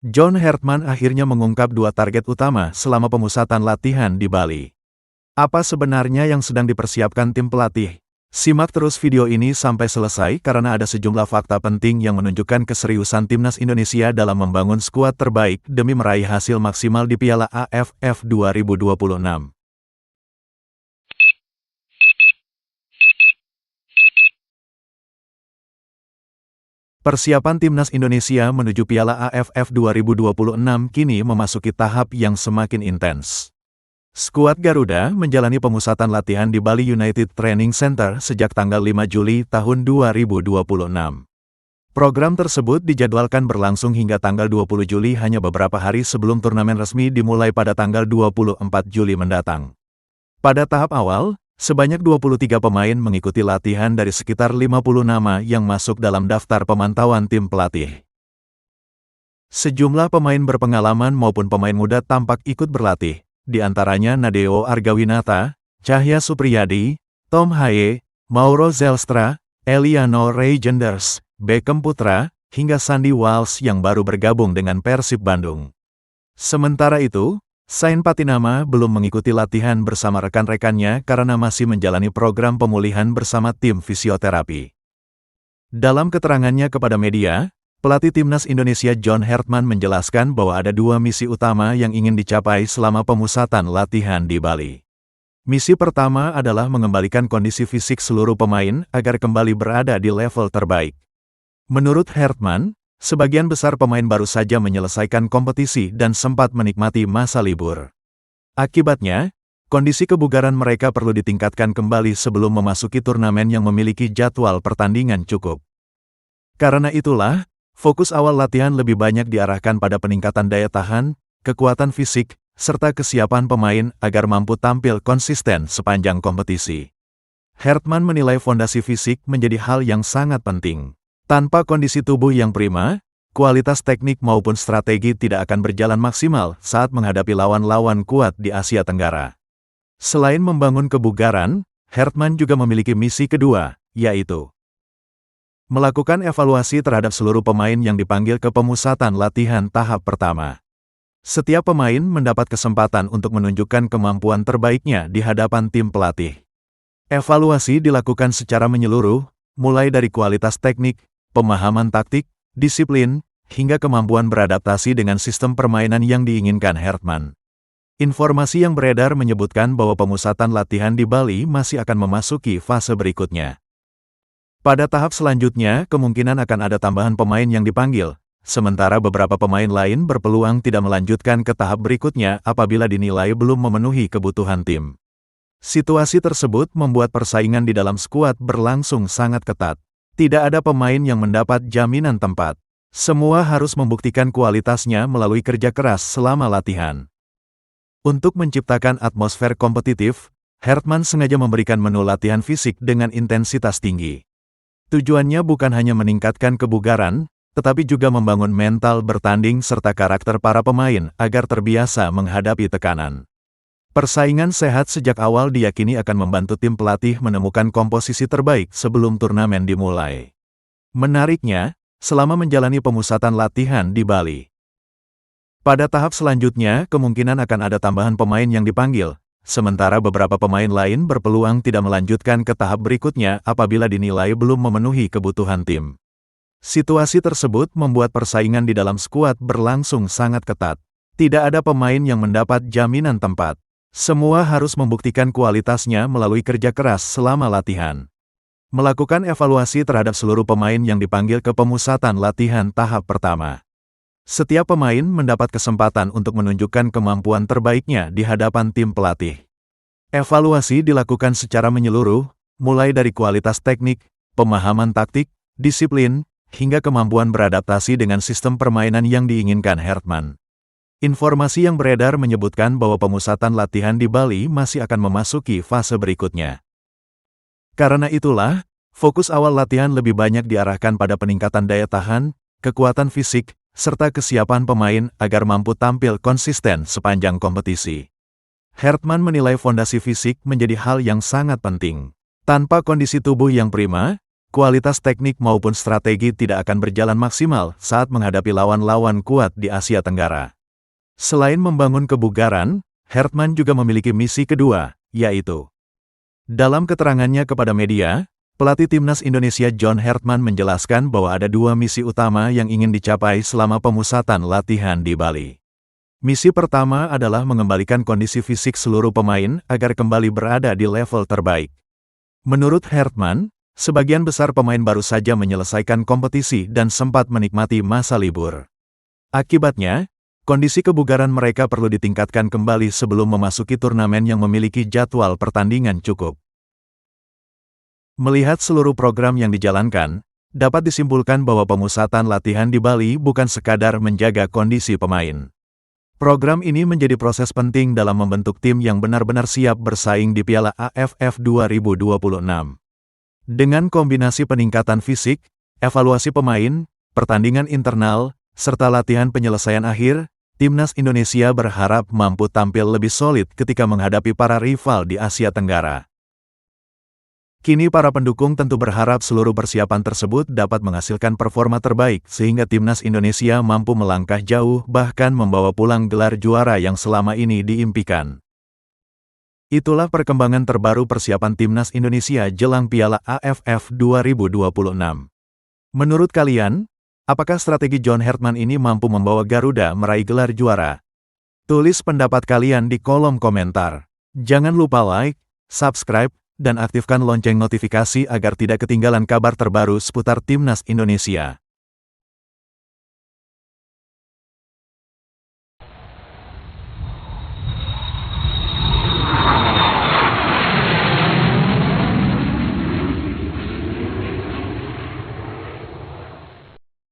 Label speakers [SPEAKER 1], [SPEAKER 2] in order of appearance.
[SPEAKER 1] John Hertman akhirnya mengungkap dua target utama selama pemusatan latihan di Bali. Apa sebenarnya yang sedang dipersiapkan tim pelatih? Simak terus video ini sampai selesai karena ada sejumlah fakta penting yang menunjukkan keseriusan timnas Indonesia dalam membangun skuad terbaik demi meraih hasil maksimal di Piala AFF 2026. Persiapan timnas Indonesia menuju Piala AFF 2026 kini memasuki tahap yang semakin intens. Skuad Garuda menjalani pemusatan latihan di Bali United Training Center sejak tanggal 5 Juli tahun 2026. Program tersebut dijadwalkan berlangsung hingga tanggal 20 Juli hanya beberapa hari sebelum turnamen resmi dimulai pada tanggal 24 Juli mendatang. Pada tahap awal, sebanyak 23 pemain mengikuti latihan dari sekitar 50 nama yang masuk dalam daftar pemantauan tim pelatih. Sejumlah pemain berpengalaman maupun pemain muda tampak ikut berlatih. Di antaranya Nadeo Argawinata, Cahya Supriyadi, Tom Haye, Mauro Zelstra, Eliano Reijenders, Beckham Putra, hingga Sandy Walsh yang baru bergabung dengan Persib Bandung. Sementara itu, Sain Patinama belum mengikuti latihan bersama rekan-rekannya karena masih menjalani program pemulihan bersama tim fisioterapi. Dalam keterangannya kepada media, pelatih timnas Indonesia John Hertman menjelaskan bahwa ada dua misi utama yang ingin dicapai selama pemusatan latihan di Bali. Misi pertama adalah mengembalikan kondisi fisik seluruh pemain agar kembali berada di level terbaik. Menurut Hertman, sebagian besar pemain baru saja menyelesaikan kompetisi dan sempat menikmati masa libur. Akibatnya, kondisi kebugaran mereka perlu ditingkatkan kembali sebelum memasuki turnamen yang memiliki jadwal pertandingan cukup. Karena itulah, fokus awal latihan lebih banyak diarahkan pada peningkatan daya tahan, kekuatan fisik, serta kesiapan pemain agar mampu tampil konsisten sepanjang kompetisi. Hertman menilai fondasi fisik menjadi hal yang sangat penting. Tanpa kondisi tubuh yang prima, kualitas teknik maupun strategi tidak akan berjalan maksimal saat menghadapi lawan-lawan kuat di Asia Tenggara. Selain membangun kebugaran, Hertman juga memiliki misi kedua, yaitu melakukan evaluasi terhadap seluruh pemain yang dipanggil ke pemusatan latihan tahap pertama. Setiap pemain mendapat kesempatan untuk menunjukkan kemampuan terbaiknya di hadapan tim pelatih. Evaluasi dilakukan secara menyeluruh, mulai dari kualitas teknik, pemahaman taktik, disiplin, hingga kemampuan beradaptasi dengan sistem permainan yang diinginkan Hertman. Informasi yang beredar menyebutkan bahwa pemusatan latihan di Bali masih akan memasuki fase berikutnya. Pada tahap selanjutnya, kemungkinan akan ada tambahan pemain yang dipanggil, sementara beberapa pemain lain berpeluang tidak melanjutkan ke tahap berikutnya apabila dinilai belum memenuhi kebutuhan tim. Situasi tersebut membuat persaingan di dalam skuad berlangsung sangat ketat. Tidak ada pemain yang mendapat jaminan tempat. Semua harus membuktikan kualitasnya melalui kerja keras selama latihan. Untuk menciptakan atmosfer kompetitif, Hertman sengaja memberikan menu latihan fisik dengan intensitas tinggi. Tujuannya bukan hanya meningkatkan kebugaran, tetapi juga membangun mental bertanding serta karakter para pemain agar terbiasa menghadapi tekanan. Persaingan sehat sejak awal diyakini akan membantu tim pelatih menemukan komposisi terbaik sebelum turnamen dimulai. Menariknya, selama menjalani pemusatan latihan di Bali, pada tahap selanjutnya kemungkinan akan ada tambahan pemain yang dipanggil, sementara beberapa pemain lain berpeluang tidak melanjutkan ke tahap berikutnya apabila dinilai belum memenuhi kebutuhan tim. Situasi tersebut membuat persaingan di dalam skuad berlangsung sangat ketat. Tidak ada pemain yang mendapat jaminan tempat. Semua harus membuktikan kualitasnya melalui kerja keras selama latihan. Melakukan evaluasi terhadap seluruh pemain yang dipanggil ke pemusatan latihan tahap pertama. Setiap pemain mendapat kesempatan untuk menunjukkan kemampuan terbaiknya di hadapan tim pelatih. Evaluasi dilakukan secara menyeluruh, mulai dari kualitas teknik, pemahaman taktik, disiplin, hingga kemampuan beradaptasi dengan sistem permainan yang diinginkan Hertman. Informasi yang beredar menyebutkan bahwa pemusatan latihan di Bali masih akan memasuki fase berikutnya. Karena itulah, fokus awal latihan lebih banyak diarahkan pada peningkatan daya tahan, kekuatan fisik, serta kesiapan pemain agar mampu tampil konsisten sepanjang kompetisi. Hertman menilai fondasi fisik menjadi hal yang sangat penting. Tanpa kondisi tubuh yang prima, kualitas teknik maupun strategi tidak akan berjalan maksimal saat menghadapi lawan-lawan kuat di Asia Tenggara. Selain membangun kebugaran, Hartman juga memiliki misi kedua, yaitu dalam keterangannya kepada media, pelatih timnas Indonesia John Hartman menjelaskan bahwa ada dua misi utama yang ingin dicapai selama pemusatan latihan di Bali. Misi pertama adalah mengembalikan kondisi fisik seluruh pemain agar kembali berada di level terbaik. Menurut Hartman, sebagian besar pemain baru saja menyelesaikan kompetisi dan sempat menikmati masa libur. Akibatnya, kondisi kebugaran mereka perlu ditingkatkan kembali sebelum memasuki turnamen yang memiliki jadwal pertandingan cukup. Melihat seluruh program yang dijalankan, dapat disimpulkan bahwa pemusatan latihan di Bali bukan sekadar menjaga kondisi pemain. Program ini menjadi proses penting dalam membentuk tim yang benar-benar siap bersaing di Piala AFF 2026. Dengan kombinasi peningkatan fisik, evaluasi pemain, pertandingan internal, serta latihan penyelesaian akhir, timnas Indonesia berharap mampu tampil lebih solid ketika menghadapi para rival di Asia Tenggara. Kini para pendukung tentu berharap seluruh persiapan tersebut dapat menghasilkan performa terbaik sehingga timnas Indonesia mampu melangkah jauh bahkan membawa pulang gelar juara yang selama ini diimpikan. Itulah perkembangan terbaru persiapan timnas Indonesia jelang Piala AFF 2026. Menurut kalian, apakah strategi John Hartman ini mampu membawa Garuda meraih gelar juara? Tulis pendapat kalian di kolom komentar. Jangan lupa like, subscribe, dan aktifkan lonceng notifikasi agar tidak ketinggalan kabar terbaru seputar timnas Indonesia.